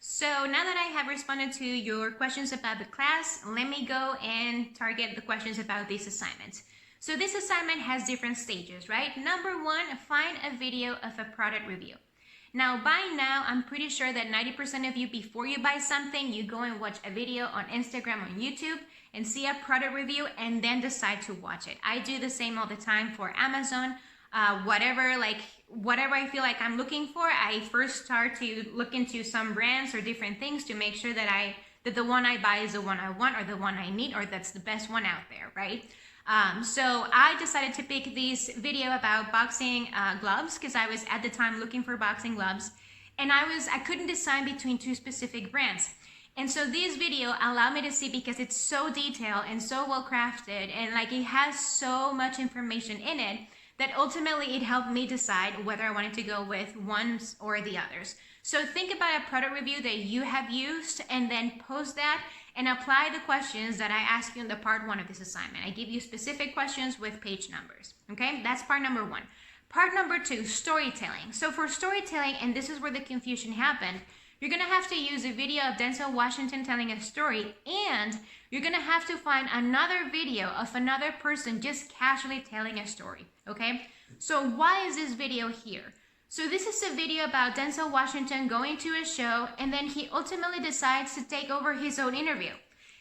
So now that I have responded to your questions about the class, let me go and target the questions about this assignment. So this assignment has different stages, right? Number one, find a video of a product review. Now, by now, I'm pretty sure that 90% of you, before you buy something, you go and watch a video on Instagram or YouTube and see a product review and then decide to watch it. I do the same all the time for Amazon. Whatever I feel like I'm looking for, I first start to look into some brands or different things to make sure that the one I buy is the one I want or the one I need or that's the best one out there, right? So I decided to pick this video about boxing gloves because I was at the time looking for boxing gloves, and I couldn't decide between two specific brands. And so this video allowed me to see, because it's so detailed and so well crafted and like it has so much information in it, that ultimately it helped me decide whether I wanted to go with ones or the others. So think about a product review that you have used and then post that and apply the questions that I ask you in the part one of this assignment. I give you specific questions with page numbers, okay? That's part number one. Part number two, storytelling. So for storytelling, and this is where the confusion happened, you're gonna have to use a video of Denzel Washington telling a story, and you're gonna have to find another video of another person just casually telling a story, okay? So why is this video here? So this is a video about Denzel Washington going to a show, and then he ultimately decides to take over his own interview.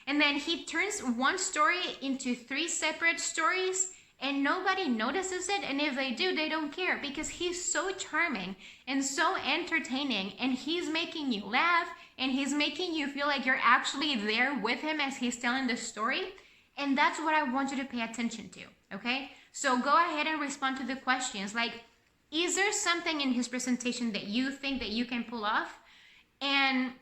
And then he turns one story into three separate stories, and nobody notices it, and if they do, they don't care, because he's so charming and so entertaining, and he's making you laugh, and he's making you feel like you're actually there with him as he's telling the story. And that's what I want you to pay attention to, okay? So go ahead and respond to the questions like, is there something in his presentation that you think that you can pull off? And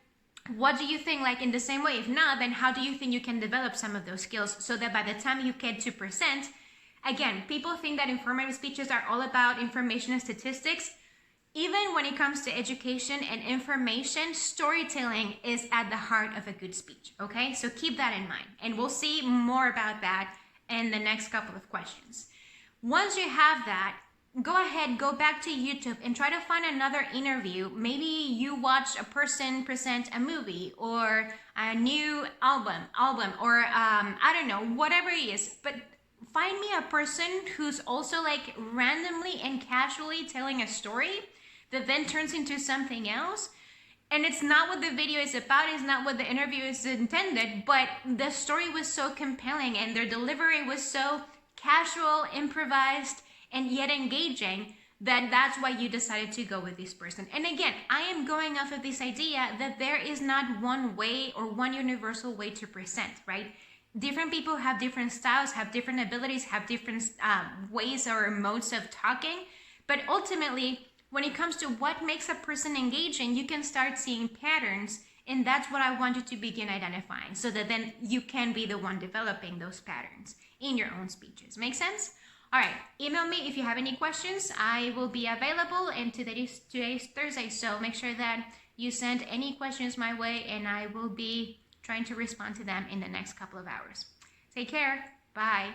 what do you think, like in the same way? If not, then how do you think you can develop some of those skills so that by the time you get to present, again, people think that informative speeches are all about information and statistics. Even when it comes to education and information, storytelling is at the heart of a good speech, okay? So keep that in mind, and we'll see more about that in the next couple of questions. Once you have that, go ahead, go back to YouTube and try to find another interview. Maybe you watch a person present a movie or a new album, or I don't know, whatever it is, but find me a person who's also like randomly and casually telling a story that then turns into something else. And it's not what the video is about, it's not what the interview is intended, but the story was so compelling and their delivery was so casual, improvised, and yet engaging, that's why you decided to go with this person. And again, I am going off of this idea that there is not one way or one universal way to present, right? Different people have different styles, have different abilities, have different ways or modes of talking. But ultimately, when it comes to what makes a person engaging, you can start seeing patterns, and that's what I want you to begin identifying, so that then you can be the one developing those patterns in your own speeches. Make sense? All right, email me if you have any questions. I will be available, and today's Thursday, so make sure that you send any questions my way, and I will be trying to respond to them in the next couple of hours. Take care. Bye.